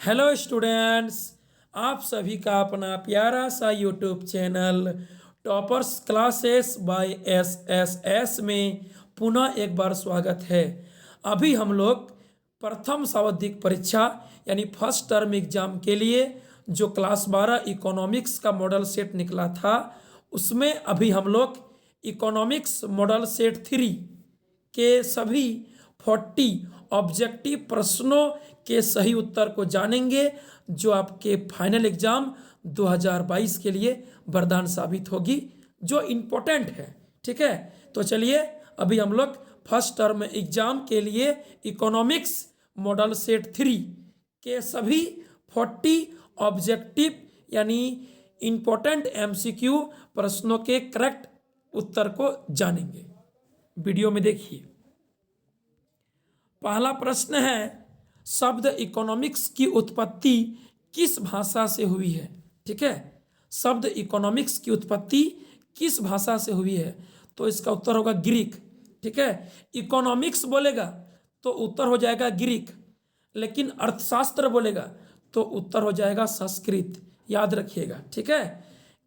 Hello students, आप सभी का अपना प्यारा सा YouTube channel toppers classes by S में पुनः एक बार स्वागत है। अभी हम लोग प्रथम सांविधिक परीक्षा यानी फर्स्ट टर्म एग्जाम के लिए जो क्लास 12 इकोनॉमिक्स का मॉडल सेट निकला था, उसमें अभी हम लोग इकोनॉमिक्स मॉडल सेट 3 के सभी 40 ऑब्जेक्टिव प्रश्नों के सही उत्तर को जानेंगे, जो आपके फाइनल एग्जाम 2022 के लिए वरदान साबित होगी, जो इम्पोर्टेंट है। ठीक है, तो चलिए अभी हम लोग फर्स्ट टर्म एग्जाम के लिए इकोनॉमिक्स मॉडल सेट 3 के सभी 40 ऑब्जेक्टिव यानी इम्पोर्टेंट एमसीक्यू प्रश्नों के करेक्ट उत्तर को जानेंगे। वीडियो में देखिए। पहला प्रश्न है, शब्द इकोनॉमिक्स की उत्पत्ति किस भाषा से हुई है? ठीक है, शब्द इकोनॉमिक्स की उत्पत्ति किस भाषा से हुई है? तो इसका उत्तर होगा ग्रीक। ठीक है, इकोनॉमिक्स बोलेगा तो उत्तर हो जाएगा ग्रीक, लेकिन अर्थशास्त्र बोलेगा तो उत्तर हो जाएगा संस्कृत। याद रखिएगा। ठीक है,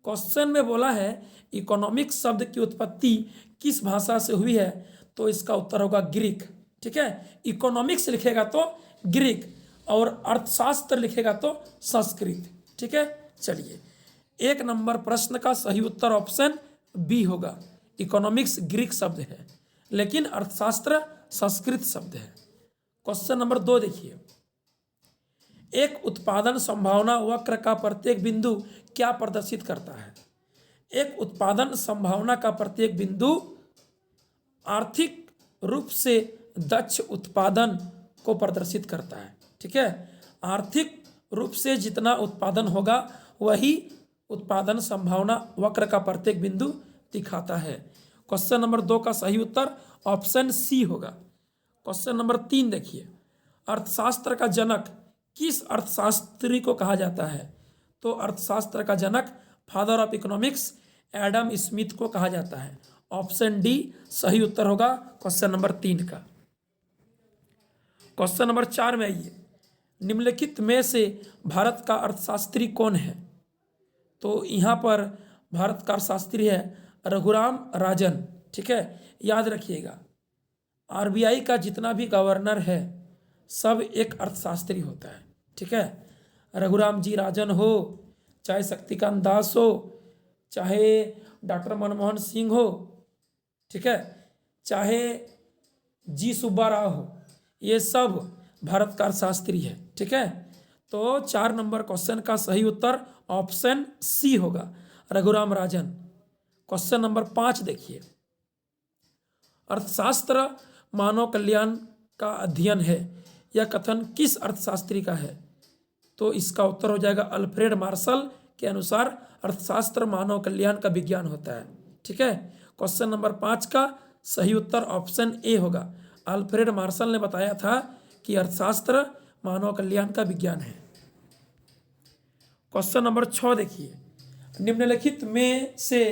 क्वेश्चन में बोला है इकोनॉमिक्स शब्द की उत्पत्ति किस भाषा से हुई है, तो इसका उत्तर होगा ग्रीक। ठीक है, इकोनॉमिक्स लिखेगा तो ग्रीक और अर्थशास्त्र लिखेगा तो संस्कृत। ठीक है, चलिए एक नंबर प्रश्न का सही उत्तर ऑप्शन बी होगा। इकोनॉमिक्स ग्रीक शब्द है, लेकिन अर्थशास्त्र संस्कृत शब्द है। क्वेश्चन नंबर 2 देखिए, एक उत्पादन संभावना वक्र का प्रत्येक बिंदु क्या प्रदर्शित करता है? एक उत्पादन संभावना का प्रत्येक बिंदु आर्थिक रूप से दक्ष उत्पादन को प्रदर्शित करता है। ठीक है, आर्थिक रूप से जितना उत्पादन होगा वही उत्पादन संभावना वक्र का प्रत्येक बिंदु दिखाता है। क्वेश्चन नंबर 2 का सही उत्तर ऑप्शन सी होगा। क्वेश्चन नंबर 3 देखिए, अर्थशास्त्र का जनक किस अर्थशास्त्री को कहा जाता है? तो अर्थशास्त्र का जनक, father of economics, Adam Smith को कहा जाता है। ऑप्शन डी सही उत्तर होगा क्वेश्चन नंबर 3 का। क्वेश्चन नंबर 4 में आइए, निम्नलिखित में से भारत का अर्थशास्त्री कौन है? तो यहाँ पर भारत का अर्थशास्त्री है रघुराम राजन। ठीक है, याद रखिएगा, आरबीआई का जितना भी गवर्नर है सब एक अर्थशास्त्री होता है। ठीक है, रघुराम जी राजन हो, चाहे शक्तिकांत दास हो, चाहे डॉक्टर मनमोहन सिंह हो, ठीक है, चाहे जी सुब्बा राव हो, ये सब भारत का अर्थशास्त्री है। ठीक है, तो 4 नंबर क्वेश्चन का सही उत्तर ऑप्शन सी होगा, रघुराम राजन। क्वेश्चन नंबर 5 देखिए, अर्थशास्त्र मानव कल्याण का अध्ययन है, यह कथन किस अर्थशास्त्री का है? तो इसका उत्तर हो जाएगा अल्फ्रेड मार्शल के अनुसार अर्थशास्त्र मानव कल्याण का विज्ञान होता है। ठीक है, क्वेश्चन नंबर 5 का सही उत्तर ऑप्शन ए होगा। अल्फ्रेड मार्शल ने बताया था कि अर्थशास्त्र मानव कल्याण का विज्ञान है। क्वेश्चन नंबर 6 देखिए, निम्नलिखित में से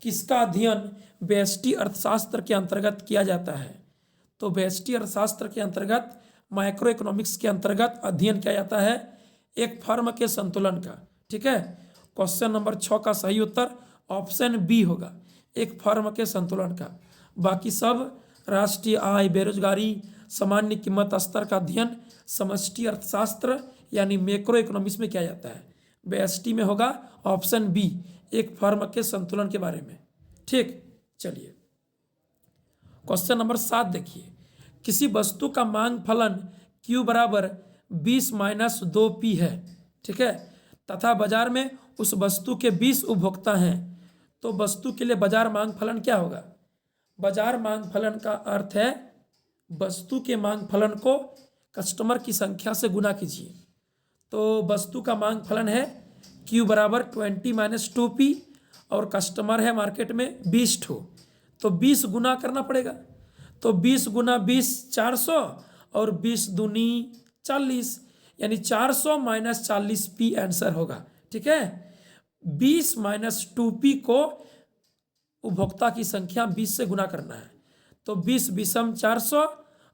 किसका अध्ययन व्यष्टि अर्थशास्त्र के अंतर्गत किया जाता है? तो व्यष्टि अर्थशास्त्र के अंतर्गत, माइक्रो इकोनॉमिक्स के अंतर्गत अध्ययन किया जाता है एक फर्म के संतुलन का। ठीक है, क्वेश्चन नंबर 6 का सही उत्तर ऑप्शन बी होगा, एक फर्म के संतुलन का। बाकी सब राष्ट्रीय आय, बेरोजगारी, सामान्य कीमत स्तर का अध्ययन समष्टि अर्थशास्त्र यानी मैक्रो इकोनॉमिक्स में किया जाता है। व्यष्टि में होगा ऑप्शन बी, एक फर्म के संतुलन के बारे में। ठीक, चलिए क्वेश्चन नंबर 7 देखिए, किसी वस्तु का मांग फलन Q बराबर 20 - 2P है। ठीक है, तथा बाजार में उस वस्तु के 20 उपभोक्ता हैं, तो वस्तु के लिए बाजार मांग फलन क्या होगा? बाजार मांग फलन का अर्थ है वस्तु के मांग फलन को कस्टमर की संख्या से गुना कीजिए। तो वस्तु का मांग फलन है Q बराबर 20 - 2P और कस्टमर है मार्केट में 20 ठो, तो 20 गुना करना पड़ेगा। तो 20 × 20 400 और 20 दूनी 40, यानी 400 - 40P आंसर होगा। ठीक है, 20 - 2P को उपभोक्ता की संख्या 20 से गुना करना है, तो 20 विषम 400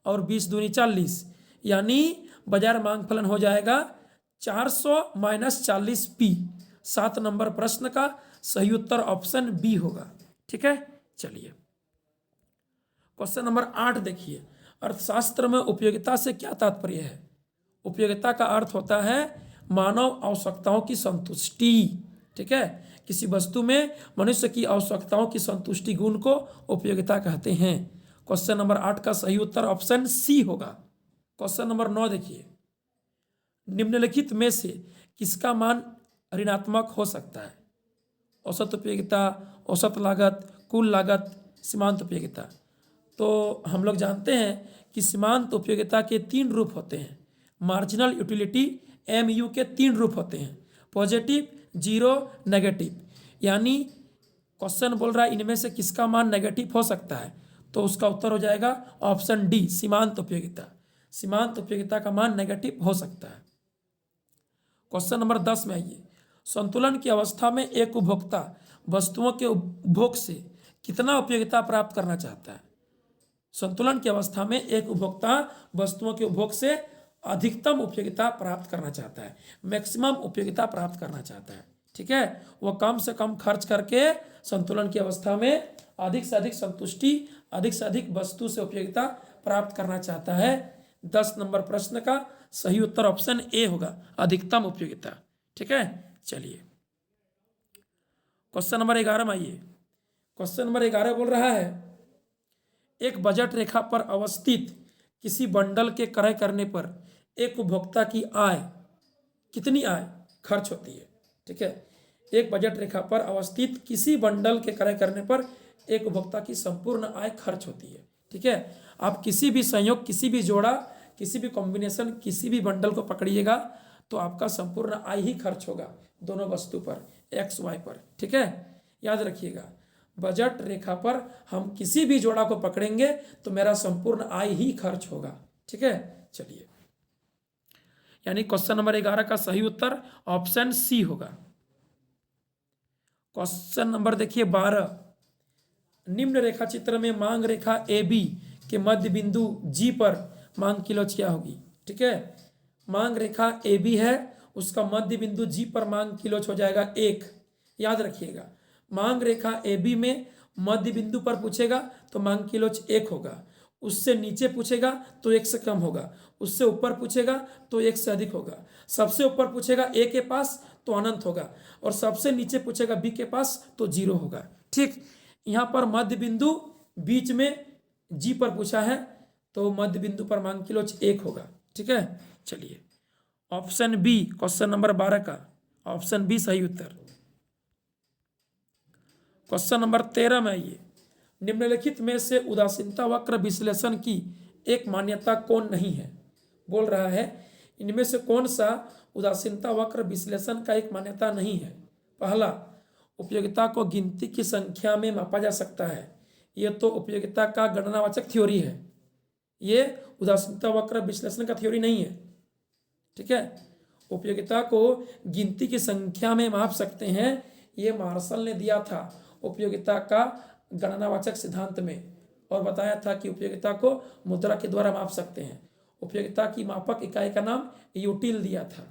और 20 दूनी 40, यानी बाजार मांग फलन हो जाएगा 400 माइनस 40p। 7 नंबर प्रश्न का सही उत्तर ऑप्शन बी होगा। ठीक है, चलिए क्वेश्चन नंबर 8 देखिए, अर्थशास्त्र में उपयोगिता से क्या तात्पर्य है? उपयोगिता का अर्थ होता है मानव आवश्यकताओं की संतुष्टि। ठीक है, किसी वस्तु में मनुष्य की आवश्यकताओं की संतुष्टि गुण को उपयोगिता कहते हैं। क्वेश्चन नंबर 8 का सही उत्तर ऑप्शन सी होगा। क्वेश्चन नंबर 9 देखिए, निम्नलिखित में से किसका मान ऋणात्मक हो सकता है? औसत उपयोगिता, औसत लागत, कुल लागत, सीमांत उपयोगिता। तो हम लोग जानते हैं कि सीमांत उपयोगिता के 3 रूप होते हैं। मार्जिनल यूटिलिटी MU के 3 रूप होते हैं, पॉजिटिव, जीरो, नेगेटिव। यानी क्वेश्चन बोल रहा है इनमें से किसका मान नेगेटिव हो सकता है, तो उसका उत्तर हो जाएगा ऑप्शन डी, सीमांत उपयोगिता। सीमांत उपयोगिता का मान नेगेटिव हो सकता है। क्वेश्चन नंबर 10 में आइए, संतुलन की अवस्था में एक उपभोक्ता वस्तुओं के उपभोग से कितना उपयोगिता प्राप्त करना चाहता है? संतुलन की अवस्था में एक उपभोक्ता वस्तुओं के उपभोग से अधिकतम उपयोगिता प्राप्त करना चाहता है, मैक्सिमम उपयोगिता प्राप्त करना चाहता है। ठीक है, वो कम से कम खर्च करके संतुलन की अवस्था में अधिक से अधिक संतुष्टि, अधिक से अधिक वस्तु से उपयोगिता प्राप्त करना चाहता है। 10 नंबर प्रश्न का सही उत्तर ऑप्शन ए होगा, अधिकतम उपयोगिता। ठीक है, चलिए क्वेश्चन नंबर 11 में आइए। क्वेश्चन नंबर 11 बोल रहा है, एक बजट रेखा पर अवस्थित किसी बंडल के क्रय करने पर एक उपभोक्ता की आय, कितनी आय खर्च होती है? ठीक है, एक बजट रेखा पर अवस्थित किसी बंडल के क्रय करने पर एक उपभोक्ता की संपूर्ण आय खर्च होती है। ठीक है, आप किसी भी संयोग, किसी भी जोड़ा, किसी भी कॉम्बिनेशन, किसी भी बंडल को पकड़िएगा तो आपका संपूर्ण आय ही खर्च होगा दोनों वस्तु पर, एक्स वाई पर। ठीक है, याद रखिएगा, बजट रेखा पर हम किसी भी जोड़ा को पकड़ेंगे तो मेरा संपूर्ण आय ही खर्च होगा। ठीक है, चलिए, यानी क्वेश्चन नंबर 11 का सही उत्तर ऑप्शन सी होगा। क्वेश्चन नंबर देखिए 12, निम्न रेखा चित्र में मांग रेखा AB के मध्य बिंदु G पर मांग किलोच क्या होगी? ठीक है, मांग रेखा AB है, उसका मध्य बिंदु G पर मांग किलोच हो जाएगा 1। याद रखिएगा, मांग रेखा AB में मध्य बिंदु पर पूछेगा तो मांग किलोच 1 होगा, उससे नीचे पूछेगा तो 1 से कम होगा, उससे ऊपर पूछेगा तो 1 से अधिक होगा, सबसे ऊपर पूछेगा A के पास तो अनंत होगा, और सबसे नीचे पूछेगा B के पास तो 0 होगा। ठीक, यहाँ पर मध्य बिंदु बीच में G पर पूछा है तो मध्य बिंदु पर मांग किलोच 1 होगा। ठीक है, चलिए ऑप्शन बी, क्वेश्चन नंबर 12 का ऑप्शन बी सही उत्तर। क्वेश्चन नंबर 13 में आइए, निम्नलिखित में से उदासीनता वक्र विश्लेषण की एक मान्यता कौन नहीं है? बोल रहा है इनमें से कौन सा उदासीनता वक्र विश्लेषण का एक मान्यता नहीं है? पहला, उपयोगिता को गिनती की संख्या में मापा जा सकता है, यह तो उपयोगिता का गणनावाचक थ्योरी है, ये उदासीनता वक्र विश्लेषण का थ्योरी नहीं है। ठीक है, उपयोगिता को गिनती की संख्या में माप सकते हैं, ये मार्शल ने दिया था उपयोगिता का गणनावाचक सिद्धांत में, और बताया था कि उपयोगिता को मुद्रा के द्वारा माप सकते हैं। उपयोगिता की मापक इकाई का नाम यूटिल दिया था।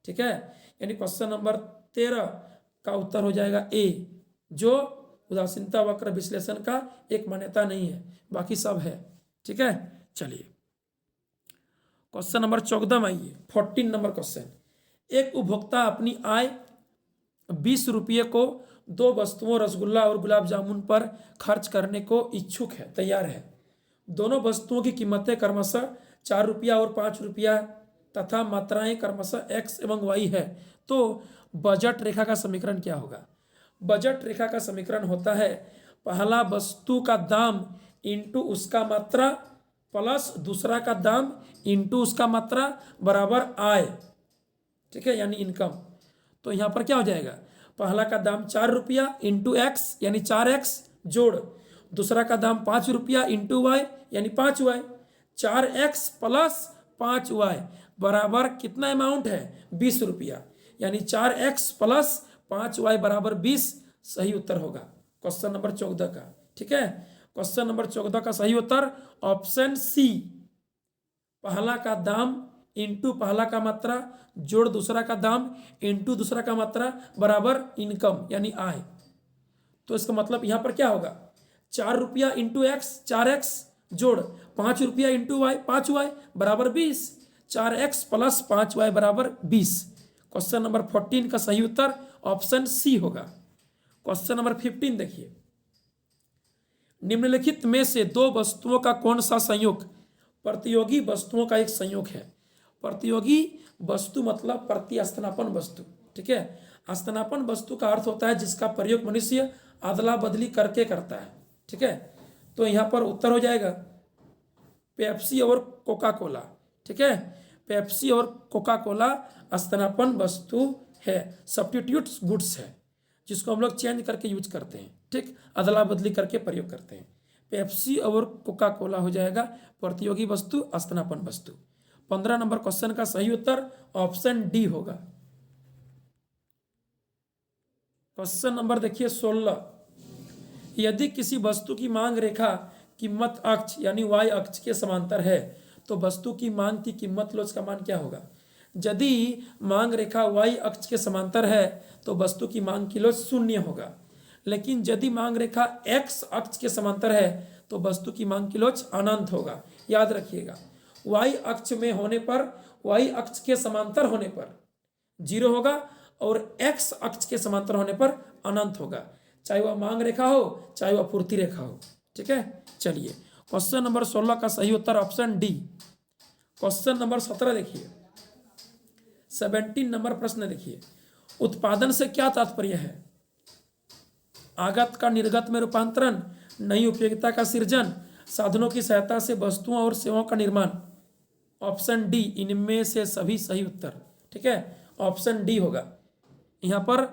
ठीक है, यानी क्वेश्चन नंबर 13 का उत्तर हो जाएगा ए, जो उदासीनता वक्र विश्लेषण का एक मान्यता नहीं है, बाकी सब है। ठीक है, चलिए क्वेश्चन नंबर 14 में आइए, 14 नंबर क्वेश्चन, एक उपभोक्ता अपनी आय 20 रुपये को 2 वस्तुओं रसगुल्ला और गुलाब जामुन पर खर्च करने को इच्छुक है, तैयार है। दोनों वस्तुओं की कीमतें क्रमशः 4 रुपया और 5 रुपया तथा मात्राएं क्रमशः x एवं y है, तो बजट रेखा का समीकरण क्या होगा? बजट रेखा का समीकरण होता है पहला वस्तु का दाम इंटू उसका मात्रा प्लस दूसरा का दाम इंटू उसका मात्रा बराबर आय। ठीक है, यानी इनकम। तो यहाँ पर क्या हो जाएगा, पहला का दाम 4 रुपया इंटू एक्स यानी 4x जोड़ दूसरा का दाम 5 रुपया इंटू वाई यानी 5y, 4x प्लस 5y बराबर कितना अमाउंट है? 20 रुपया, यानी 4x प्लस 5y बराबर 20 सही उत्तर होगा क्वेश्चन नंबर 14 का। ठीक है, क्वेश्चन नंबर 14 का सही उत्तर ऑप्शन सी, पहला का दाम इंटू पहला का मात्रा जोड़ दूसरा का दाम इंटू दूसरा का मात्रा बराबर इनकम यानी आय। तो इसका मतलब यहां पर क्या होगा, 4 रुपया इंटू एक्स 4x जोड़ 5 रुपया इंटू वाई 5y बराबर 20, 4x प्लस 5y बराबर 20। क्वेश्चन नंबर 14 का सही उत्तर ऑप्शन सी होगा। क्वेश्चन नंबर 15 देखिए, निम्नलिखित में से दो वस्तुओं का कौन सा संयोग प्रतियोगी वस्तुओं का एक संयोग है। प्रतियोगी वस्तु मतलब प्रतिस्थापन वस्तु, ठीक है। स्थानापन्न वस्तु का अर्थ होता है जिसका प्रयोग मनुष्य अदला बदली करके करता है, ठीक है। तो यहाँ पर उत्तर हो जाएगा पेप्सी और कोका कोला, ठीक है। पेप्सी और कोका कोला स्थानापन्न वस्तु है, सब्स्टिट्यूट गुड्स है, जिसको हम लोग चेंज करके यूज करते हैं, ठीक, अदला बदली करके प्रयोग करते हैं। पेप्सी और कोका कोला हो जाएगा प्रतियोगी वस्तु स्थानापन्न वस्तु। 15 नंबर क्वेश्चन का सही उत्तर ऑप्शन डी होगा। क्वेश्चन नंबर देखिए 16, यदि किसी वस्तु की मांग रेखा कीमत अक्ष यानी y अक्ष के समांतर है तो वस्तु की मांग की कीमत लो इसका मान क्या होगा। यदि मांग रेखा y अक्ष के समांतर है तो वस्तु की मांग की लोच 0 होगा, लेकिन यदि मांग रेखा x अक्ष के समांतर है तो वस्तु की मांग की लोच अनंत होगा। याद रखिएगा, y अक्ष में होने पर y अक्ष के समांतर होने पर 0 होगा और x अक्ष के समांतर होने पर अनंत होगा, चाहे वह मांग रेखा हो चाहे वह पूर्ति रेखा हो, ठीक है। चलिए क्वेश्चन नंबर 16 का सही उत्तर ऑप्शन डी। क्वेश्चन नंबर 17 देखिए, 17 नंबर प्रश्न देखिए, उत्पादन से क्या तात्पर्य है। आगत का निर्गत में रूपांतरण, नई उपयोगिता का सृजन, साधनों की सहायता से वस्तुओं और सेवाओं का निर्माण। ऑप्शन डी इनमें से सभी सही उत्तर, ठीक है। ऑप्शन डी होगा। यहाँ पर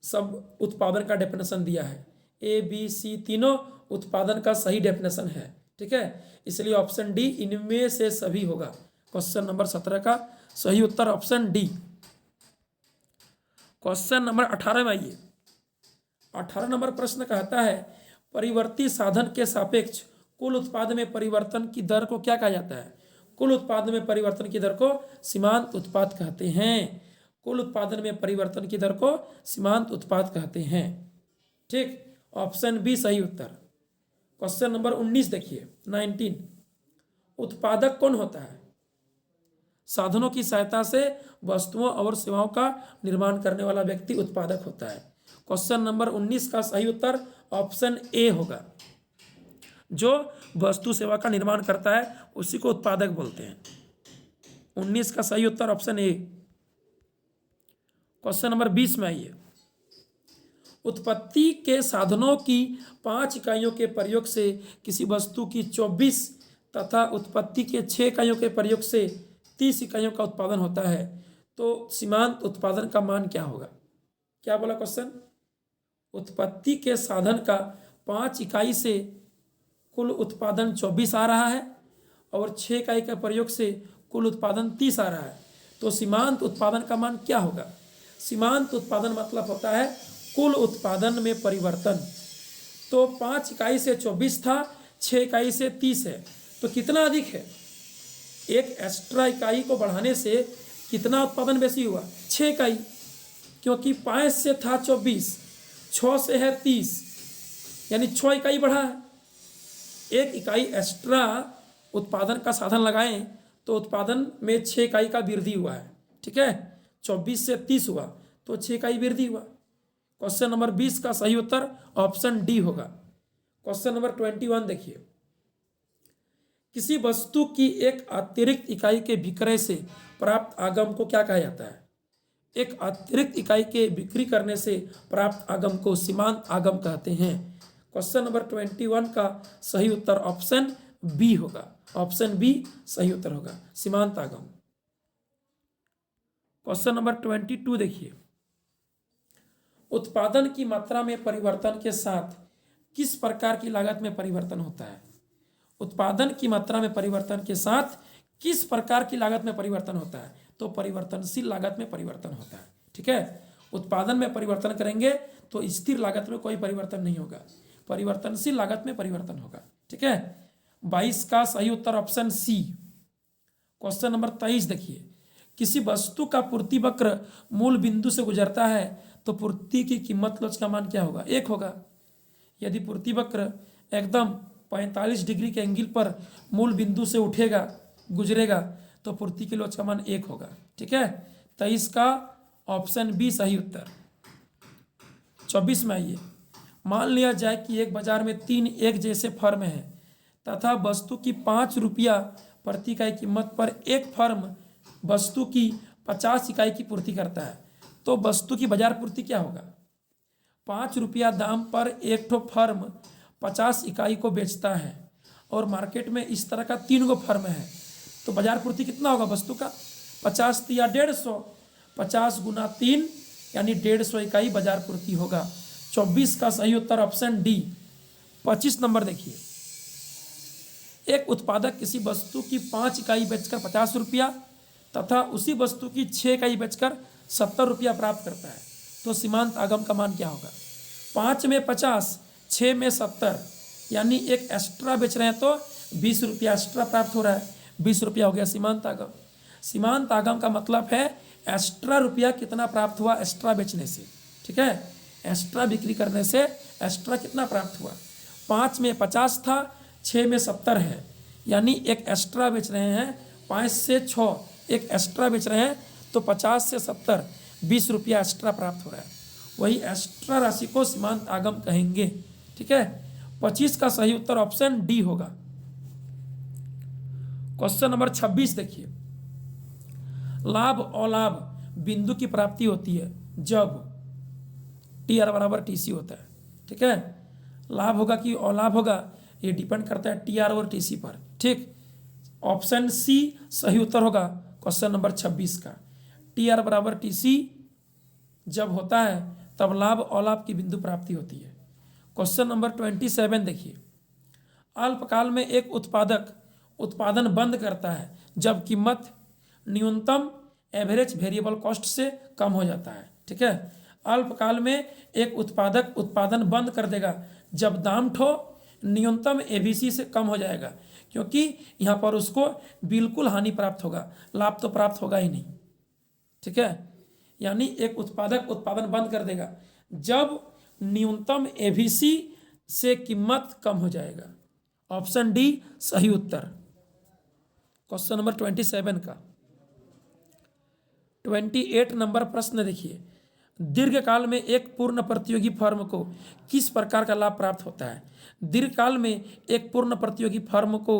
सब उत्पादन का डेफिनेशन दिया है, ए बी सी तीनों उत्पादन का सही डेफिनेशन है, ठीक है, इसलिए ऑप्शन डी इनमें से सभी होगा। क्वेश्चन नंबर 17 का सही उत्तर ऑप्शन डी। क्वेश्चन नंबर 18 में आइए, 18 नंबर प्रश्न कहता है परिवर्ती साधन के सापेक्ष कुल उत्पाद में परिवर्तन की दर को क्या कहा जाता है। कुल उत्पाद में परिवर्तन की दर को सीमांत उत्पाद कहते हैं। कुल उत्पादन में परिवर्तन की दर को सीमांत उत्पाद कहते हैं, ठीक, ऑप्शन बी सही उत्तर। क्वेश्चन नंबर 19 देखिए, 19, उत्पादक कौन होता है। साधनों की सहायता से वस्तुओं और सेवाओं का निर्माण करने वाला व्यक्ति उत्पादक होता है। क्वेश्चन नंबर 19 का सही उत्तर ऑप्शन ए होगा। जो वस्तु सेवा का निर्माण करता है उसी को उत्पादक बोलते हैं। 19 का सही उत्तर ऑप्शन ए। क्वेश्चन नंबर 20 में आइए, उत्पत्ति के साधनों की 5 इकाइयों के प्रयोग से किसी वस्तु की 24 तथा उत्पत्ति के 6 इकाइयों के प्रयोग से 30 इकाइयों का उत्पादन होता है, तो सीमांत उत्पादन का मान क्या होगा। क्या बोला क्वेश्चन, उत्पत्ति के साधन का 5 इकाई से कुल उत्पादन 24 आ रहा है और 6 इकाई के प्रयोग से कुल उत्पादन 30 आ रहा है, तो सीमांत उत्पादन का मान क्या होगा। सीमांत उत्पादन मतलब होता है कुल उत्पादन में परिवर्तन। तो 5 इकाई से 24 था, 6 इकाई से 30 है, तो कितना अधिक है। एक एक्स्ट्रा इकाई को बढ़ाने से कितना उत्पादन बेसी हुआ, 6 इकाई, क्योंकि 5 से था 24, 6 से है 30, यानी 6 इकाई बढ़ा है। एक इकाई एक्स्ट्रा उत्पादन का साधन लगाएं तो उत्पादन में 6 इकाई का वृद्धि हुआ है, ठीक है। 24 से 30 हुआ तो 6 इकाई वृद्धि हुआ। क्वेश्चन नंबर 20 का सही उत्तर ऑप्शन डी होगा। क्वेश्चन नंबर 21 देखिए, किसी वस्तु की एक अतिरिक्त इकाई के विक्रय से प्राप्त आगम को क्या कहा जाता है। एक अतिरिक्त इकाई के बिक्री करने से प्राप्त आगम को सीमांत आगम कहते हैं। क्वेश्चन नंबर 21 का सही उत्तर ऑप्शन बी होगा। ऑप्शन बी सही उत्तर होगा, सीमांत आगम। क्वेश्चन नंबर 22 देखिए, उत्पादन की मात्रा में परिवर्तन के साथ किस प्रकार की लागत में परिवर्तन होता है। उत्पादन की मात्रा में परिवर्तन के साथ किस प्रकार की लागत में परिवर्तन होता है, तो परिवर्तनशील लागत में परिवर्तन होता है, ठीक है। उत्पादन में परिवर्तन करेंगे तो स्थिर लागत में कोई परिवर्तन नहीं होगा, परिवर्तनशील लागत में परिवर्तन होगा, ठीक है। 22 का सही उत्तर ऑप्शन सी। क्वेश्चन नंबर 23 देखिए, किसी वस्तु का पूर्ति वक्र मूल बिंदु से गुजरता है तो पूर्ति की कीमत लोच का मान क्या होगा? 1 होगा। यदि पूर्ति वक्र एकदम 45 डिग्री के एंगल पर मूल बिंदु से उठेगा, गुजरेगा, तो पूर्ति की लोच का मान 1 होगा। ठीक है, 23 का ऑप्शन बी सही उत्तर। 24 में आइए, मान लिया जाए कि एक बाजार में 3 एक जैसे फर्म है तथा वस्तु की 5 रुपया प्रति इकाई कीमत पर एक फर्म वस्तु की 50 इकाई की पूर्ति करता है, तो वस्तु की बाजार पूर्ति क्या होगा? 5 रुपया दाम पर एक ठो फर्म 50 इकाई को बेचता है और मार्केट में इस तरह का 3 गो फर्म है, तो बाजार पूर्ति कितना होगा वस्तु का? 50 या 150, 50 गुना 3 यानी 150 इकाई बाजार पूर्ति होगा। 24 का सही उत्तर ऑप्शन डी। 25 नंबर देखिए, एक उत्पादक किसी वस्तु की 5 इकाई बेचकर 50 रुपया तथा उसी वस्तु की 6 इकाई बेचकर 70 रुपया प्राप्त करता है, तो सीमांत आगम का मान क्या होगा? 5 में 50, 6 में 70, यानी एक एक्स्ट्रा बेच रहे हैं तो 20 रुपया एक्स्ट्रा प्राप्त हो रहा है, 20 रुपया हो गया सीमांत आगम। सीमांत आगम का मतलब है एक्स्ट्रा रुपया कितना प्राप्त हुआ एक्स्ट्रा बेचने से। ठीक है, एक्स्ट्रा बिक्री करने से एक्स्ट्रा कितना प्राप्त हुआ? 5 में 50 था, 6 में 70 है, यानी एक एक्स्ट्रा बेच रहे हैं। 5 से 6 एक एक्स्ट्रा बेच रहे हैं, तो 50 से 70 20 रुपया एक्स्ट्रा प्राप्त हो रहा है, वही एक्स्ट्रा राशि को सीमांत आगम कहेंगे। ठीक है, 25 का सही उत्तर ऑप्शन डी होगा। क्वेश्चन नंबर 26 देखिए, लाभ और लाभ बिंदु की प्राप्ति होती है जब टी आर बराबर टी सी होता है। ठीक है, लाभ होगा कि अलाभ होगा ये डिपेंड करता है टी आर और टी सी पर। ठीक, ऑप्शन सी सही उत्तर होगा क्वेश्चन नंबर 26 का। टी आर बराबर टी सी जब होता है तब लाभ और लाभ की बिंदु प्राप्ति होती है। क्वेश्चन नंबर 27 देखिए, अल्पकाल में एक उत्पादक उत्पादन बंद करता है जब कीमत न्यूनतम एवरेज वेरिएबल कॉस्ट से कम हो जाता है। ठीक है, अल्पकाल में एक उत्पादक उत्पादन बंद कर देगा जब दाम ठो न्यूनतम एबीसी से कम हो जाएगा, क्योंकि यहाँ पर उसको बिल्कुल हानि प्राप्त होगा, लाभ तो प्राप्त होगा ही नहीं। ठीक है, यानी एक उत्पादक उत्पादन बंद कर देगा जब न्यूनतम एबीसी से कीमत कम हो जाएगा। ऑप्शन डी सही उत्तर। क्वेश्चन नंबर 27 का 28 नंबर प्रश्न देखिए, दीर्घकाल में एक पूर्ण प्रतियोगी फर्म को किस प्रकार का लाभ प्राप्त होता है? दीर्घकाल में एक पूर्ण प्रतियोगी फर्म को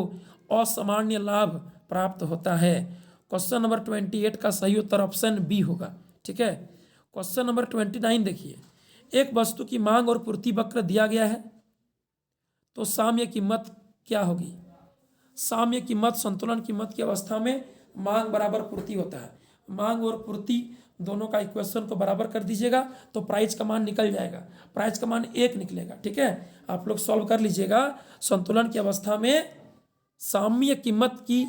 असामान्य लाभ प्राप्त होता है। क्वेश्चन नंबर 28 का सही उत्तर ऑप्शन बी होगा। ठीक है, क्वेश्चन नंबर 29 देखिए, एक वस्तु की मांग और पूर्ति वक्र दिया गया है तो साम्य कीमत क्या होगी? साम्य कीमत संतुलन कीमत की अवस्था में मांग बराबर पूर्ति होता है। मांग और पूर्ति दोनों का इक्वेशन को बराबर कर दीजिएगा तो प्राइस का मान निकल जाएगा, प्राइस का मान 1 निकलेगा। ठीक है, आप लोग सॉल्व कर लीजिएगा। संतुलन की अवस्था में साम्य कीमत की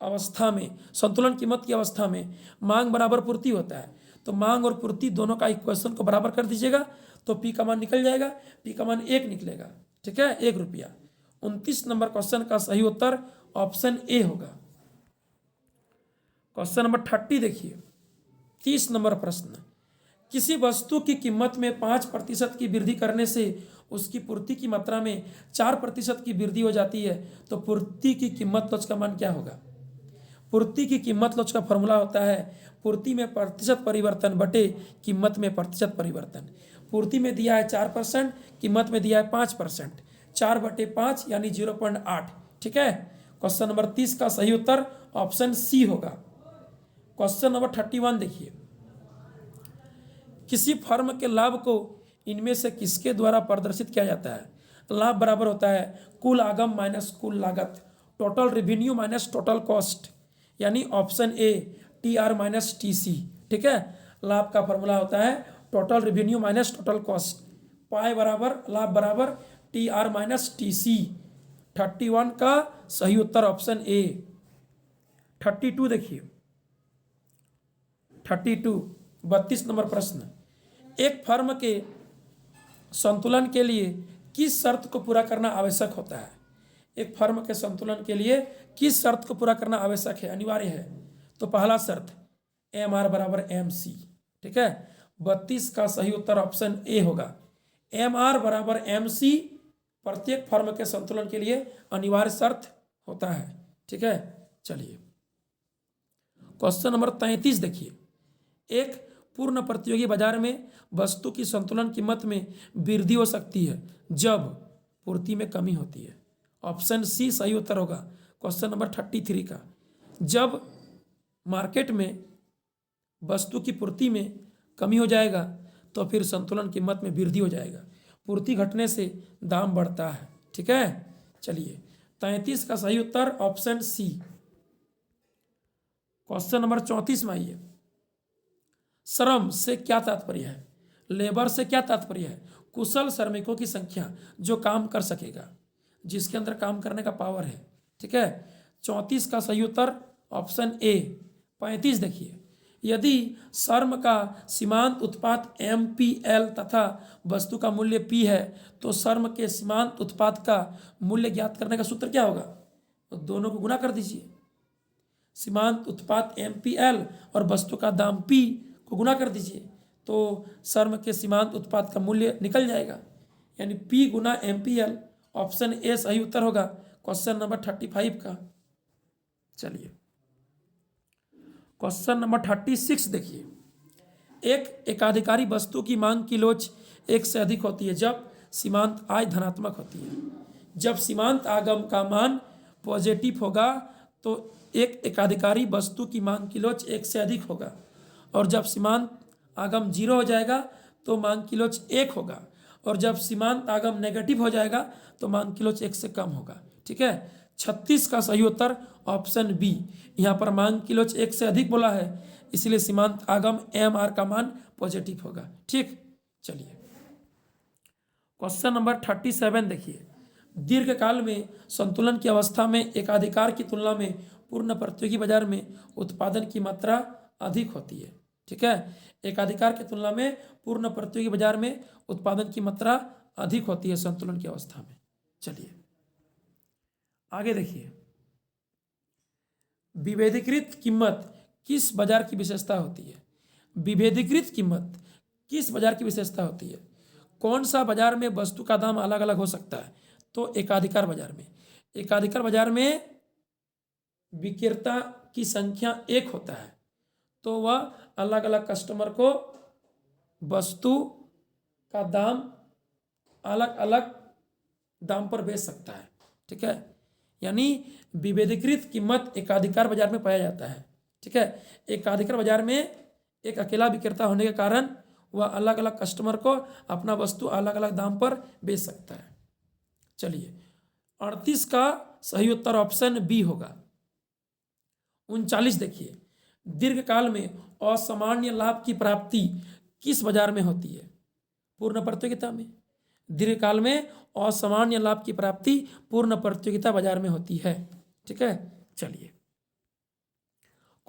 अवस्था में संतुलन कीमत की अवस्था में मांग बराबर पूर्ति होता है, तो मांग और पूर्ति दोनों का इक्वेशन को बराबर कर दीजिएगा तो पी का मान निकल जाएगा, पी का मान 1 निकलेगा। ठीक है, 1 रुपया। 29 नंबर क्वेश्चन का सही उत्तर ऑप्शन ए होगा। क्वेश्चन नंबर 30 देखिए, 30 नंबर प्रश्न, किसी वस्तु की कीमत में 5% की वृद्धि करने से उसकी पूर्ति की मात्रा में 4% की वृद्धि हो जाती है, तो पूर्ति की कीमत लोच का मान क्या होगा? पूर्ति की कीमत लोच का फॉर्मूला होता है पूर्ति में प्रतिशत परिवर्तन बटे कीमत में प्रतिशत परिवर्तन। पूर्ति में दिया है 4%, कीमत में दिया है 5%, 4/5 यानी 0.8। ठीक है, क्वेश्चन नंबर 30 का सही उत्तर ऑप्शन सी होगा। क्वेश्चन नंबर 31 देखिए, किसी फर्म के लाभ को इनमें से किसके द्वारा प्रदर्शित किया जाता है? लाभ बराबर होता है कुल आगम माइनस कुल लागत, total revenue minus total cost, यानी option A T R minus T C. ठीक है, लाभ का फॉर्मूला होता है total revenue minus total cost, pi बराबर लाभ बराबर T R minus T C. 31 का सही उत्तर ऑप्शन ए। 32 देखिए, 32 नंबर प्रश्न, एक फर्म के संतुलन के लिए किस शर्त को पूरा करना आवश्यक होता है? एक फर्म के संतुलन के लिए किस शर्त को पूरा करना आवश्यक है, अनिवार्य है? तो पहला शर्त MR बराबर MC। ठीक है, 32 का सही उत्तर ऑप्शन ए होगा। MR बराबर MC प्रत्येक फर्म के संतुलन के लिए अनिवार्य शर्त होता है। ठीक है, चलिए क्वेश्चन नंबर 33 देखिए। एक पूर्ण प्रतियोगी बाजार में वस्तु की संतुलन कीमत में वृद्धि हो सकती है जब पूर्ति में कमी होती है। ऑप्शन सी सही उत्तर होगा क्वेश्चन नंबर 33 का। जब मार्केट में वस्तु की पूर्ति में कमी हो जाएगा तो फिर संतुलन कीमत में वृद्धि हो जाएगा। पूर्ति घटने से दाम बढ़ता है। ठीक है, चलिए 33 का सही उत्तर ऑप्शन सी। क्वेश्चन नंबर 34 में आइए। श्रम से क्या तात्पर्य है? लेबर से क्या तात्पर्य है? कुशल श्रमिकों की संख्या जो काम कर सकेगा, जिसके अंदर काम करने का पावर है। ठीक है, 34 का सही उत्तर ऑप्शन ए। 35 देखिए। यदि श्रम का सीमांत उत्पाद MPL तथा वस्तु का मूल्य P है तो श्रम के सीमांत उत्पाद का मूल्य ज्ञात करने का सूत्र क्या होगा? तो दोनों को गुणा कर दीजिए। सीमांत उत्पाद MPL और वस्तु का दाम P को गुणा कर दीजिए तो श्रम के सीमांत उत्पाद का मूल्य निकल जाएगा, यानी P Guna MPL। Option A सही उत्तर होगा क्वेश्चन नंबर 35 का। चलिए क्वेश्चन नंबर 36 देखिए। एक एकाधिकारी वस्तु की मांग की लोच एक से अधिक होती है जब सीमांत आय धनात्मक होती है। जब सीमांत आगम का मान पॉजिटिव होगा तो एक एकाधिकारी वस्तु की मांग की लोच एक से अधिक होगा, और जब सीमांत आगम 0 हो जाएगा तो मांग की लोच 1 होगा, और जब सीमांत आगम नेगेटिव हो जाएगा तो मांग की लोच 1 से कम होगा। ठीक है, 36 का सही उत्तर ऑप्शन बी। यहाँ पर मांग की लोच 1 से अधिक बोला है, इसलिए सीमांत आगम MR का मान पॉजिटिव होगा। ठीक, चलिए क्वेश्चन नंबर 37 देखिए। दीर्घकाल में संतुलन की अवस्था में एकाधिकार की तुलना में पूर्ण प्रतियोगी बाजार में उत्पादन की मात्रा अधिक होती है। ठीक है, एकाधिकार की तुलना में पूर्ण प्रतियोगी बाजार में उत्पादन की मात्रा अधिक होती है संतुलन की अवस्था में। चलिए आगे देखिए। विभेदीकृत कीमत किस बाजार की विशेषता होती है? विभेदीकृत कीमत किस बाजार की विशेषता होती है? कौन सा बाजार में वस्तु का दाम अलग अलग हो सकता है? तो एकाधिकार बाजार में। एकाधिकार बाजार में विक्रेता की संख्या 1 होता है तो वह अलग अलग कस्टमर को वस्तु का दाम अलग अलग दाम पर बेच सकता है। ठीक है, यानी विभेदीकृत कीमत एकाधिकार बाजार में पाया जाता है। ठीक है, एकाधिकार बाजार में एक अकेला विक्रेता होने के कारण वह अलग अलग कस्टमर को अपना वस्तु अलग अलग दाम पर बेच सकता है। चलिए 38 का सही उत्तर ऑप्शन बी होगा। 39 देखिए। दीर्घकाल में असामान्य लाभ की प्राप्ति किस बाजार में होती है? पूर्ण प्रतियोगिता में। दीर्घकाल में असामान्य लाभ की प्राप्ति पूर्ण प्रतियोगिता बाजार में होती है। ठीक है, चलिए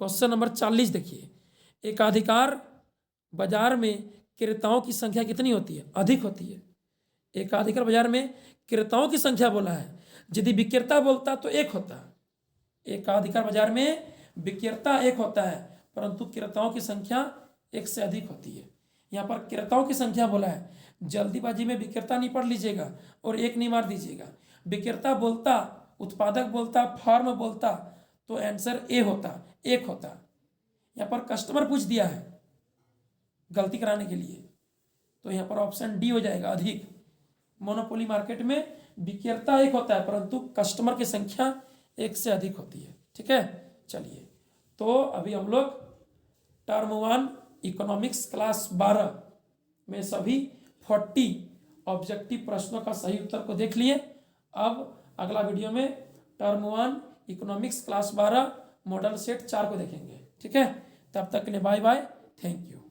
क्वेश्चन नंबर 40 देखिए। एकाधिकार बाजार में क्रेताओं की संख्या कितनी होती है? अधिक होती है। एकाधिकार बाजार में क्रेताओं की संख्या बोला है, यदि विक्रेता बोलता तो 1 होता। एकाधिकार बाजार में विक्रेता 1 होता है परंतु क्रेताओं की संख्या 1 से अधिक होती है। यहाँ पर क्रेताओं की संख्या बोला है, जल्दीबाजी में विक्रेता नहीं पढ़ लीजिएगा और 1 नहीं मार दीजिएगा। विक्रेता बोलता, उत्पादक बोलता, फर्म बोलता तो आंसर ए होता, 1 होता। यहाँ पर कस्टमर पूछ दिया है गलती कराने के लिए, तो यहाँ पर ऑप्शन डी हो जाएगा, अधिक। मोनोपोली मार्केट में विक्रेता 1 होता है परंतु कस्टमर की संख्या 1 से अधिक होती है। ठीक है, चलिए तो अभी हम लोग टर्म 1 इकोनॉमिक्स क्लास 12 में सभी 40 ऑब्जेक्टिव प्रश्नों का सही उत्तर को देख लिए। अब अगला वीडियो में term 1 economics class 12 model set 4 को देखेंगे। ठीक है, तब तक के लिए बाय बाय, थैंक यू।